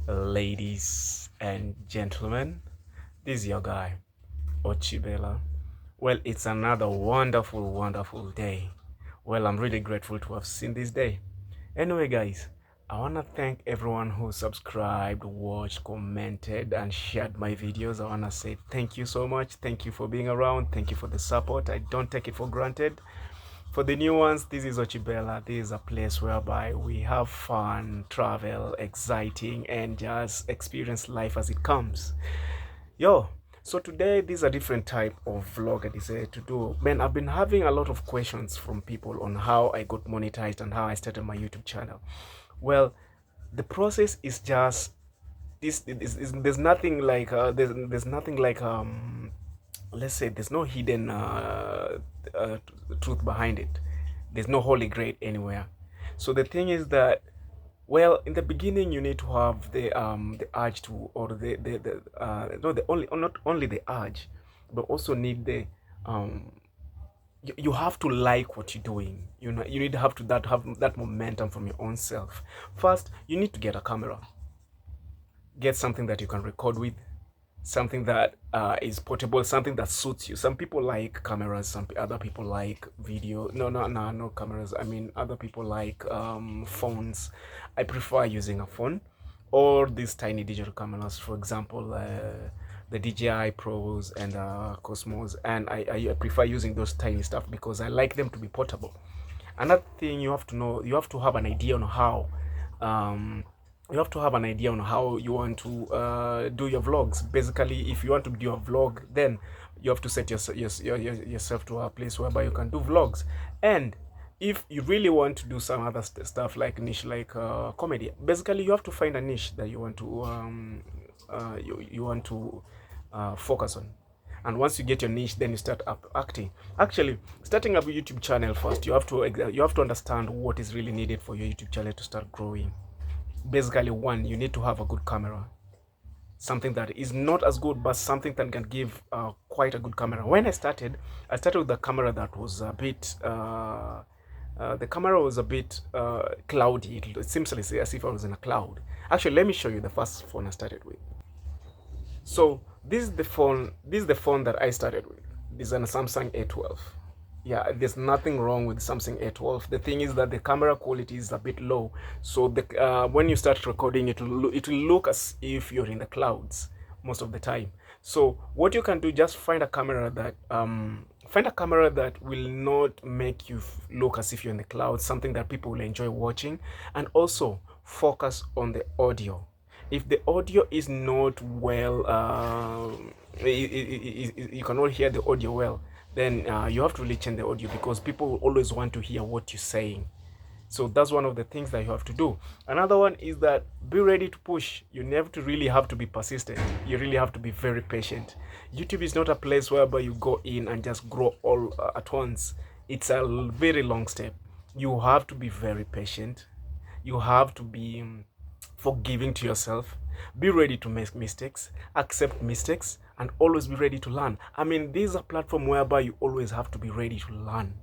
Ladies and gentlemen, this is your guy, Ochibela. Well, it's another wonderful day. Well, I'm really grateful to have seen this day. Anyway, guys, I want to thank everyone who subscribed, watched, commented, and shared my videos. I want to say thank you so much. Thank you for being around. Thank you for the support. I don't take it for granted. For the new ones, this is Ochibela. This is a place whereby we have fun, travel, exciting, and just experience life as it comes. Yo, so today this is a different type of vlog I decided to do. Man, I've been having a lot of questions from people on how I got monetized and how I started my YouTube channel. Well, the process is just there's nothing like there's nothing like let's say there's no hidden uh, truth behind it. There's no holy grail anywhere. So the thing is that, well, in the beginning you need to have the urge to, or the no, the only, not only the urge, but also need the you have to like what you're doing. You know, you need to have that momentum from your own self. First, you need to get a camera, get something that you can record with, something that is portable, something that suits you. Some people like cameras, some other people like video. No cameras. I mean, other people like phones. I prefer using a phone or these tiny digital cameras. For example, the DJI Pros and Cosmos, and I prefer using those tiny stuff because I like them to be portable. Another thing you have to know, you have to have an idea on how um, you have to have an idea on how you want to do your vlogs. Basically, if you want to do a vlog, then you have to set yourself to a place whereby you can do vlogs. And if you really want to do some other stuff like niche, like comedy, basically you have to find a niche that you want to you want to focus on. And once you get your niche, then you start up acting. Actually, starting up a YouTube channel first, you have to understand what is really needed for your YouTube channel to start growing. Basically, one, you need to have a good camera, something that is not as good but something that can give quite a good camera. When I started with a camera that was a bit the camera was a bit cloudy. It seems like as if I was in a cloud. Actually, let me show you the first phone I started with. So this is the phone that I started with. This is a Samsung A12. Yeah, there's nothing wrong with Samsung A12. The thing is that the camera quality is a bit low, so when you start recording, it will look as if you're in the clouds most of the time. So what you can do, just find a camera that will not make you look as if you're in the clouds, something that people will enjoy watching, and also focus on the audio. If the audio is not well, you cannot hear the audio well, then you have to really change the audio, because people will always want to hear what you're saying. So that's one of the things that you have to do. Another one is that be ready to push. You never to really have to be persistent. You really have to be very patient. YouTube is not a place whereby you go in and just grow all at once. It's a very long step. You have to be very patient. You have to be forgiving to yourself. Be ready to make mistakes, accept mistakes, and always be ready to learn. I mean, this is a platform whereby you always have to be ready to learn.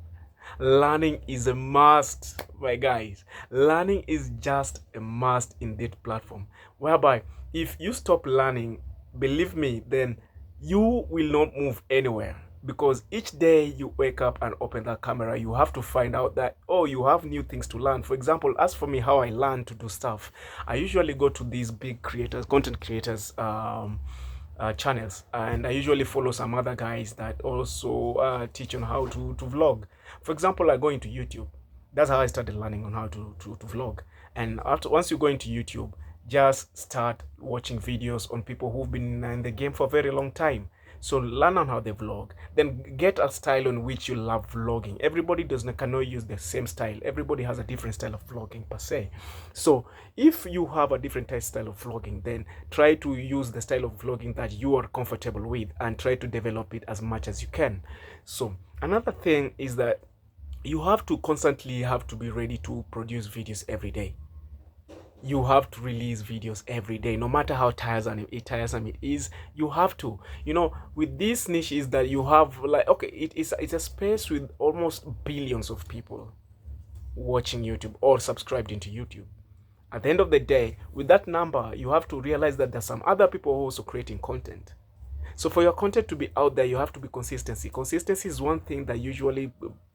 Learning is a must, my guys. Learning is just a must in that platform, whereby if you stop learning, believe me, then you will not move anywhere, because each day you wake up and open that camera, you have to find out that, oh, you have new things to learn. For example, as for me, how I learn to do stuff, I usually go to these big creators, content creators channels, and I usually follow some other guys that also teach on how to vlog. For example, I go into YouTube. That's how I started learning on how to vlog. And once you go into YouTube, just start watching videos on people who've been in the game for a very long time. So learn on how they vlog. Then get a style on which you love vlogging. Everybody cannot use the same style. Everybody has a different style of vlogging per se. So if you have a different style of vlogging, then try to use the style of vlogging that you are comfortable with and try to develop it as much as you can. So another thing is that you have to constantly have to be ready to produce videos every day. You have to release videos every day, no matter how tiresome it is. You have to, with this niche is that you have, like, okay, it's a space with almost billions of people watching YouTube or subscribed into YouTube. At the end of the day, with that number, you have to realize that there's some other people also creating content. So for your content to be out there, you have to be consistency. Consistency is one thing that usually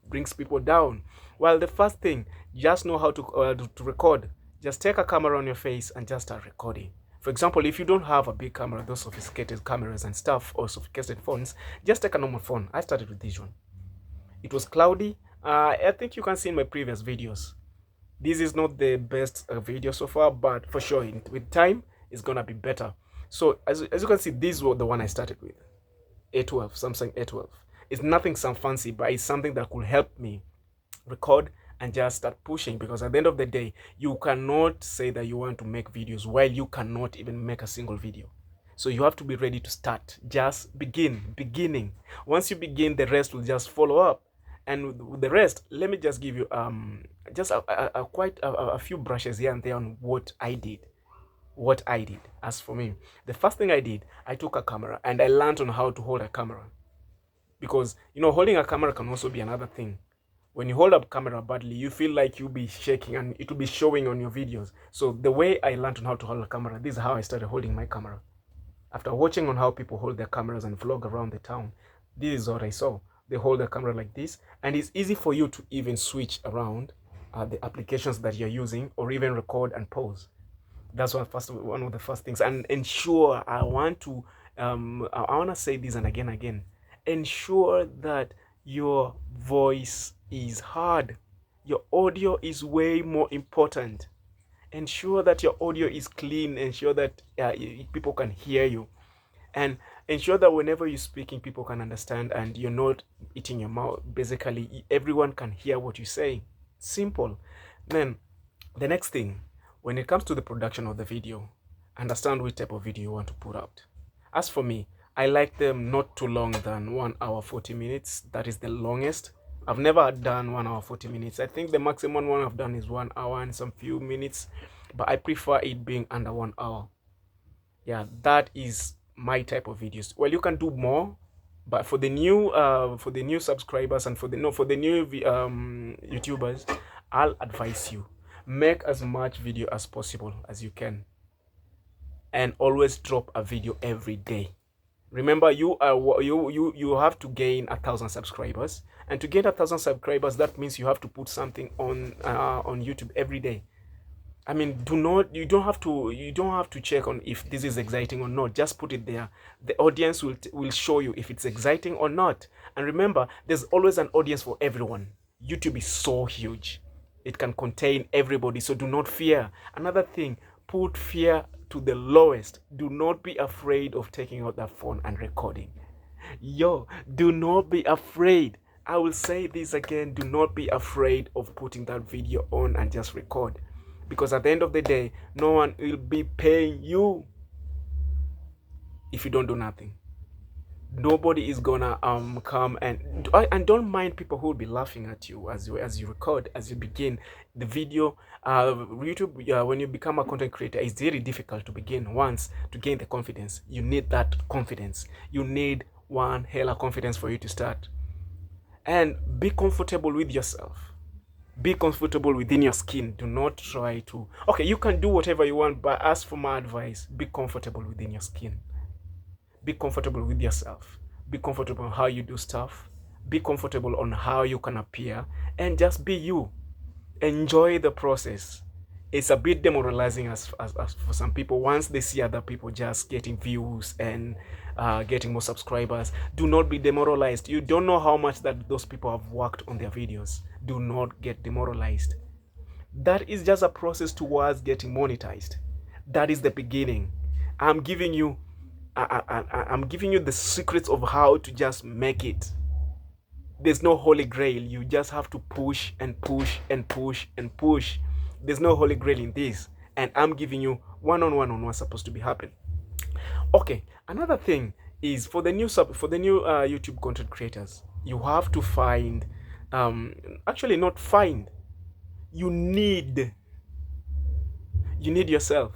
brings people down. Well, the first thing, just know how to record. Just take a camera on your face and just start recording. For example, if you don't have a big camera, those sophisticated cameras and stuff, or sophisticated phones, just take a normal phone. I started with this one. It was cloudy. I think you can see in my previous videos. This is not the best video so far, but for sure, with time, it's gonna be better. So as you can see, this was the one I started with, A12, Samsung A12. It's nothing some fancy, but it's something that could help me record and just start pushing, because at the end of the day, you cannot say that you want to make videos while you cannot even make a single video. So you have to be ready to start. Just beginning. Once you begin, the rest will just follow up. And with the rest, let me just give you just quite a few brushes here and there on what I did. As for me, the first thing I did, I took a camera and I learned on how to hold a camera, because holding a camera can also be another thing. When you hold up camera badly, you feel like you'll be shaking and it will be showing on your videos. So the way I learned on how to hold a camera, this is how I started holding my camera. After watching on how people hold their cameras and vlog around the town, this is what I saw. They hold the camera like this, and it's easy for you to even switch around the applications that you're using, or even record and pause. That's one of the first things. And ensure, I want to say this and again, ensure that your voice is heard. Your audio is way more important. Ensure that your audio is clean. Ensure that people can hear you, and ensure that whenever you're speaking, people can understand and you're not eating your mouth. Basically, everyone can hear what you say. Simple. Then the next thing, when it comes to the production of the video, understand which type of video you want to put out. As for me, I like them not too long than 1 hour 40 minutes. That is the longest. I've never done 1 hour 40 minutes. I think the maximum one I've done is 1 hour and some few minutes, but I prefer it being under 1 hour. Yeah, that is my type of videos. Well, you can do more, but for the new subscribers and for the new YouTubers, I'll advise you, make as much video as possible as you can, and always drop a video every day. Remember, you have to gain 1,000 subscribers, and to gain 1,000 subscribers, that means you have to put something on YouTube every day. I mean, you don't have to check on if this is exciting or not. Just put it there. The audience will show you if it's exciting or not. And remember, there's always an audience for everyone. YouTube is so huge. It can contain everybody, so do not fear. Another thing, put fear to the lowest. Do not be afraid of taking out that phone and recording. Do not be afraid. I will say this again, do not be afraid of putting that video on and just record. Because at the end of the day, no one will be paying you if you don't do nothing. Nobody is gonna come and don't mind people who will be laughing at you as you record, as you begin the video. YouTube, when you become a content creator, it's very difficult to begin. Once, to gain the confidence, you need that confidence. You need one hell of confidence for you to start. And be comfortable with yourself. Be comfortable within your skin. Do not try to... Okay, you can do whatever you want, but as for my advice, be comfortable within your skin. Be comfortable with yourself. Be comfortable on how you do stuff. Be comfortable on how you can appear. And just be you. Enjoy the process. It's a bit demoralizing as for some people. Once they see other people just getting views and getting more subscribers, do not be demoralized. You don't know how much that those people have worked on their videos. Do not get demoralized. That is just a process towards getting monetized. That is the beginning. I'm giving you the secrets of how to just make it. There's no holy grail. You just have to push and push and push and push. There's no holy grail in this, and I'm giving you one-on-one on what's supposed to be happening. Okay, another thing is for the new YouTube content creators, you have to find, you need yourself.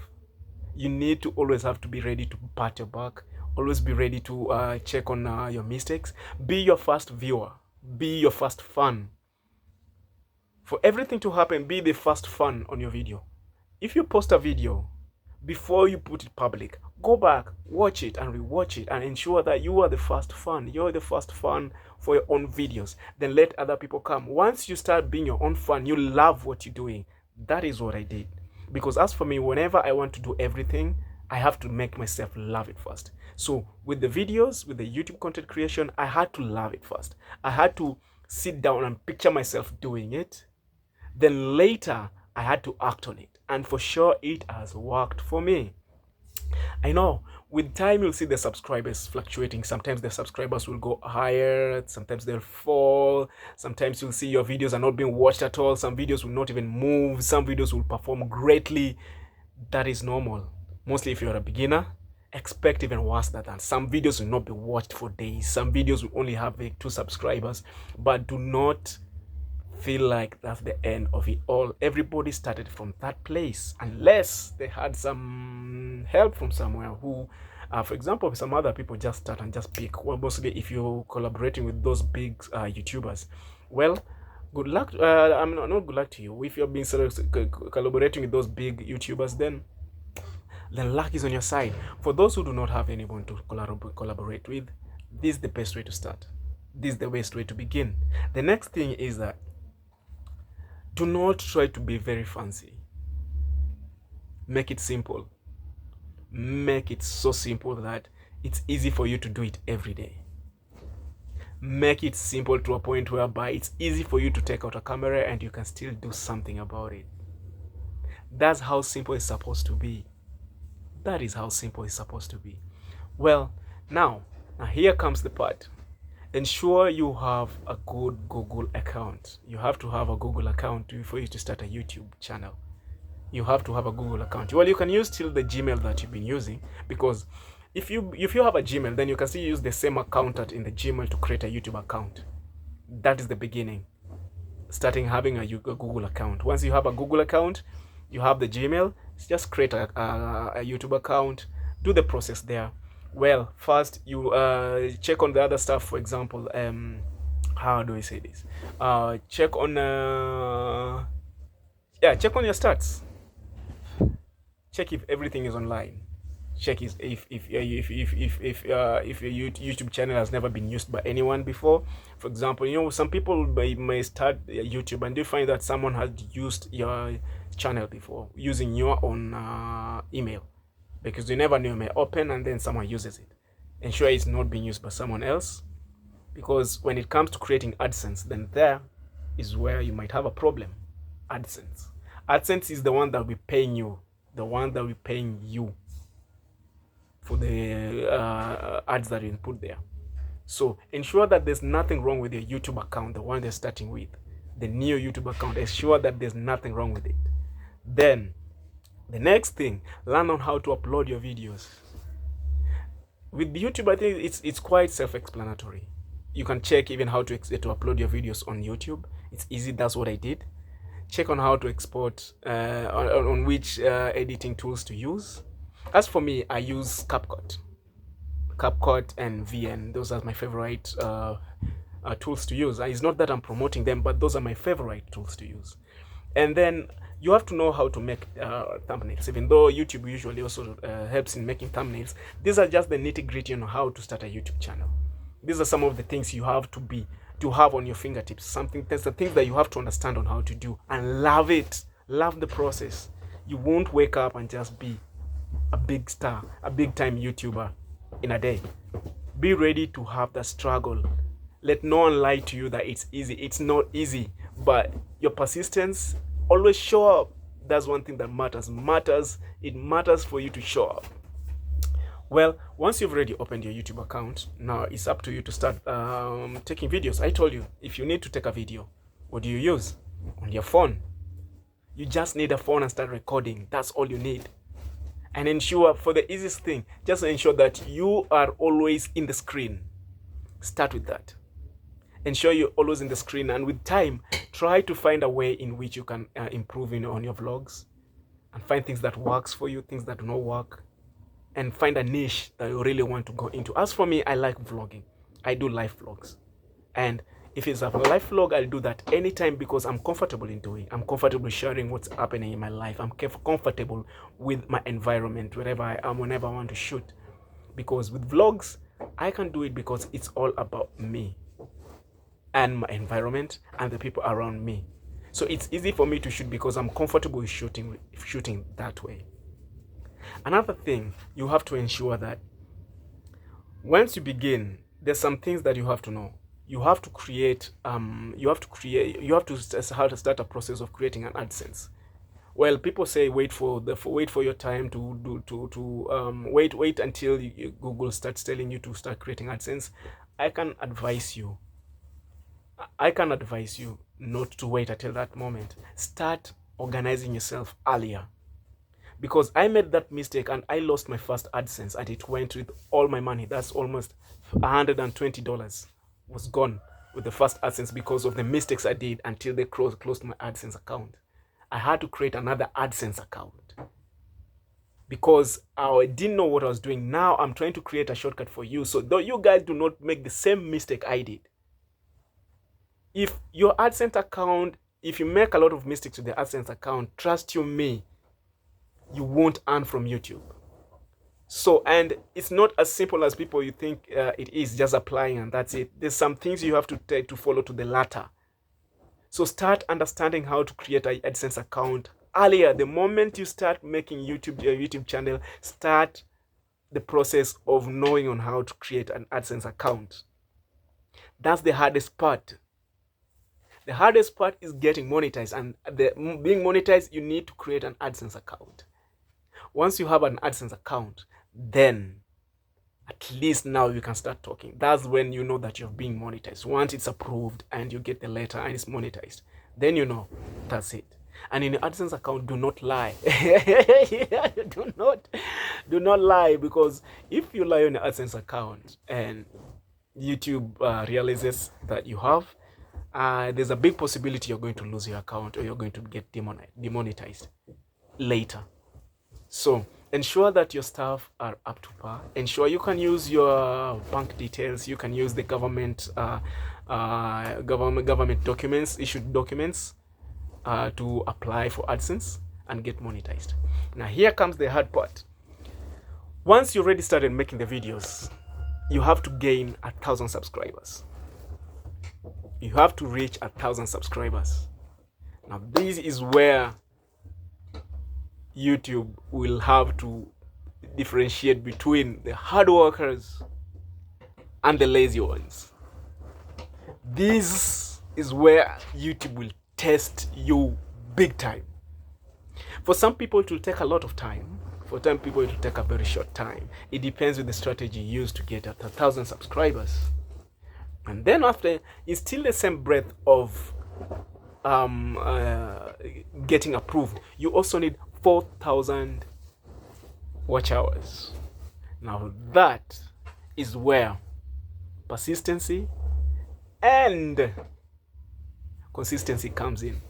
You need to always have to be ready to pat your back. Always be ready to check on your mistakes. Be your first viewer. Be your first fan. For everything to happen, be the first fan on your video. if you post a video, before you put it public, go back, watch it and rewatch it and ensure that you are the first fan. You're the first fan for your own videos. Then let other people come. Once you start being your own fan, you love what you're doing. That is what I did. Because as for me, whenever I want to do everything, I have to make myself love it first. So with the videos, with the YouTube content creation, I had to love it first. I had to sit down and picture myself doing it. Then later, I had to act on it. And for sure, it has worked for me. I know with time you'll see the subscribers fluctuating. Sometimes the subscribers will go higher, sometimes they'll fall. Sometimes you'll see your videos are not being watched at all. Some videos will not even move. Some videos will perform greatly. That is normal. Mostly if you're a beginner, expect even worse than that. Some videos will not be watched for days. Some videos will only have like 2 subscribers. But do not feel like that's the end of it all. Everybody started from that place, unless they had some help from somewhere who, for example, some other people just start and just pick. Well, mostly if you're collaborating with those big YouTubers, well, good luck. I'm not good luck to you. If you've been collaborating with those big YouTubers, then luck is on your side. For those who do not have anyone to collaborate with, this is the best way to start. This is the best way to begin. The next thing is that do not try to be very fancy. Make it simple. Make it so simple that it's easy for you to do it every day. Make it simple to a point whereby it's easy for you to take out a camera and you can still do something about it. That's how simple it's supposed to be. That is how simple it's supposed to be. Well, now here comes the part. Ensure you have a good Google account. You have to have a Google account for you to start a YouTube channel. You have to have a Google account. Well, you can use still the Gmail that you've been using, because if you have a Gmail, then you can still use the same account in the Gmail to create a YouTube account. That is the beginning. Starting having a Google account. Once you have a Google account, you have the Gmail, just create a YouTube account. Do the process there. Well, first you check on the other stuff. For example, how do I say this? Check on check on your stats. Check if everything is online. Check if your YouTube channel has never been used by anyone before. For example, some people may start YouTube and they find that someone has used your channel before using your own email. Because you never know, you may open and then someone uses it. Ensure it's not being used by someone else. Because when it comes to creating AdSense, then there is where you might have a problem. AdSense. AdSense is the one that will be paying you. The one that will be paying you for the ads that you put there. So ensure that there's nothing wrong with your YouTube account, the one they're starting with. The new YouTube account. Ensure that there's nothing wrong with it. Then the next thing, learn on how to upload your videos. With YouTube, I think it's quite self-explanatory. You can check even how to upload your videos on YouTube. It's easy. That's what I did. Check on how to export, on which editing tools to use. As for me, I use CapCut and VN. Those are my favorite tools to use. It's not that I'm promoting them, but those are my favorite tools to use. And then you have to know how to make thumbnails. Even though YouTube usually also helps in making thumbnails, these are just the nitty-gritty on how to start a YouTube channel. These are some of the things you have to have on your fingertips. That's the things that you have to understand on how to do and love it. Love the process. You won't wake up and just be a big star, a big time YouTuber in a day. Be ready to have the struggle. Let no one lie to you that it's easy. It's not easy, but your persistence, always show up. That's one thing that matters. It matters for you to show up. Well, once you've already opened your YouTube account, now it's up to you to start taking videos. I told you, if you need to take a video, what do you use? On your phone. You just need a phone and start recording. That's all you need. And ensure, for the easiest thing, just ensure that you are always in the screen. Start with that. Ensure you're always in the screen, and with time, try to find a way in which you can improve on your vlogs and find things that works for you, things that do not work, and find a niche that you really want to go into. As for me, I like vlogging. I do live vlogs, and If it's a life vlog, I'll do that anytime because I'm comfortable in doing. I'm comfortable sharing what's happening in my life. I'm comfortable with my environment wherever I am, whenever I want to shoot. Because with vlogs, I can do it because it's all about me and my environment and the people around me. So it's easy for me to shoot because I'm comfortable with shooting that way. Another thing, you have to ensure that once you begin, there's some things that you have to know. You have to how to start a process of creating an AdSense. Well, people say wait for your time wait until Google starts telling you to start creating AdSense. I can advise you not to wait until that moment. Start organizing yourself earlier. Because I made that mistake and I lost my first AdSense and it went with all my money. That's almost $120 was gone with the first AdSense because of the mistakes I did until they closed my AdSense account. I had to create another AdSense account because I didn't know what I was doing. Now I'm trying to create a shortcut for you so though you guys do not make the same mistake I did. If your AdSense account, if you make a lot of mistakes with the AdSense account, trust you me, you won't earn from YouTube. So, and it's not as simple as people you think it is, just applying and that's it. There's some things you have to take to follow to the latter. So start understanding how to create an AdSense account earlier. The moment you start making your YouTube channel, start the process of knowing on how to create an AdSense account. That's the hardest part. The hardest part is getting monetized, and being monetized, you need to create an AdSense account. Once you have an AdSense account, then at least now you can start talking. That's when you know that you're being monetized. Once it's approved and you get the letter and it's monetized, then you know that's it. And in the AdSense account, do not lie. do not lie, because if you lie on the AdSense account and YouTube realizes that you have, there's a big possibility you're going to lose your account or you're going to get demonetized later. So ensure that your staff are up to par. Ensure you can use your bank details. You can use the government documents, issued documents to apply for AdSense and get monetized. Now here comes the hard part. Once you already started making the videos, you have to gain 1,000 subscribers. You have to reach 1,000 subscribers. Now this is where YouTube will have to differentiate between the hard workers and the lazy ones. This is where YouTube will test you big time. For some people it will take a lot of time. For some people it will take a very short time. It depends with the strategy used to get at 1,000 subscribers. And then after, it's still the same breadth of getting approved. You also need 4,000 watch hours. Now that is where persistency and consistency comes in.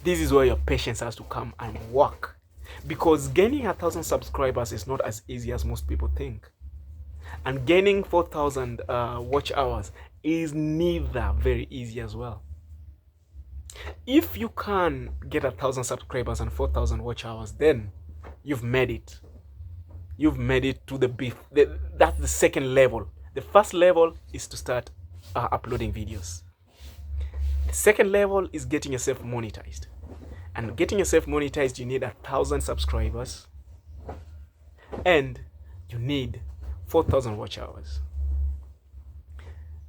This is where your patience has to come and work, because gaining 1,000 subscribers is not as easy as most people think, and gaining 4,000 watch hours is neither very easy as well. If you can get 1,000 subscribers and 4,000 watch hours, then you've made it. You've made it to the beef. That's the second level. The first level is to start uploading videos. The second level is getting yourself monetized. And getting yourself monetized, you need 1,000 subscribers and you need 4,000 watch hours.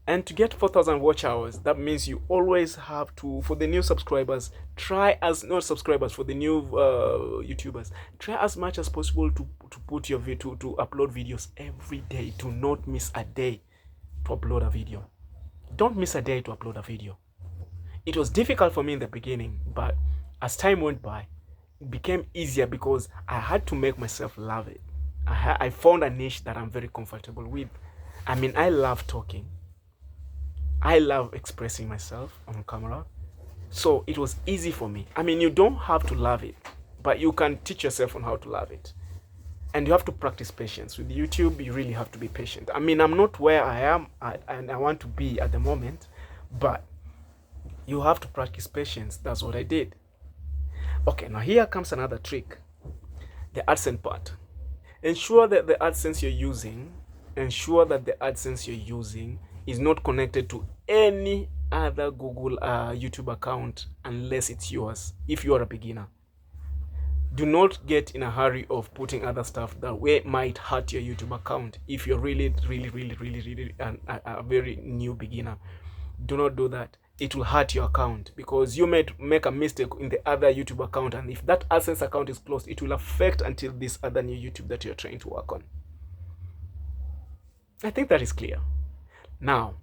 And to get 4,000 watch hours, that means you always have to, for the new subscribers, for the new YouTubers, try as much as possible to put your video, to upload videos every day. Do not miss a day to upload a video. Don't miss a day to upload a video. It was difficult for me in the beginning, but as time went by, it became easier because I had to make myself love it. I found a niche that I'm very comfortable with. I mean, I love talking. I love expressing myself on camera. So it was easy for me. I mean, you don't have to love it, but you can teach yourself on how to love it. And you have to practice patience. With YouTube, you really have to be patient. I mean, I'm not where I am and I want to be at the moment, But you have to practice patience. That's what I did. Okay, now here comes another trick. The AdSense part. Ensure that the AdSense you're using is not connected to any other Google YouTube account unless it's yours, if you are a beginner. Do not get in a hurry of putting other stuff that way might hurt your YouTube account if you're really a very new beginner. Do not do that. It will hurt your account because you might make a mistake in the other YouTube account, and if that AdSense account is closed, it will affect until this other new YouTube that you're trying to work on. I think that is clear. Now,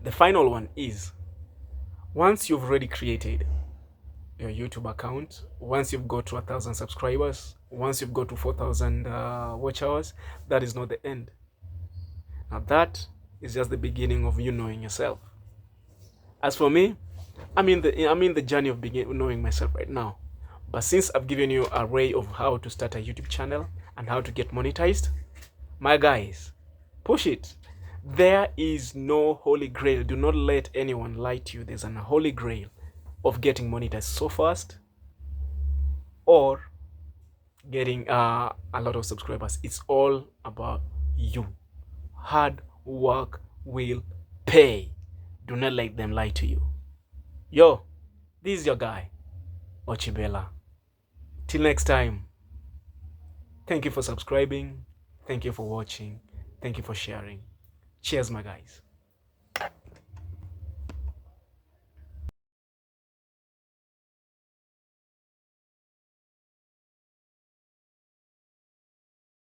the final one is, once you've already created your YouTube account, once you've got to 1,000 subscribers, once you've got to 4,000 watch hours, that is not the end. Now that is just the beginning of you knowing yourself. As for me, I'm in the journey of knowing myself right now. But since I've given you an array of how to start a YouTube channel and how to get monetized, my guys, push it. There is no holy grail. Do not let anyone lie to you. There's an holy grail of getting monetized so fast or getting a lot of subscribers. It's all about you. Hard work will pay. Do not let them lie to you. Yo, this is your guy, Ochibela. Till next time, thank you for subscribing. Thank you for watching. Thank you for sharing. Cheers, my guys.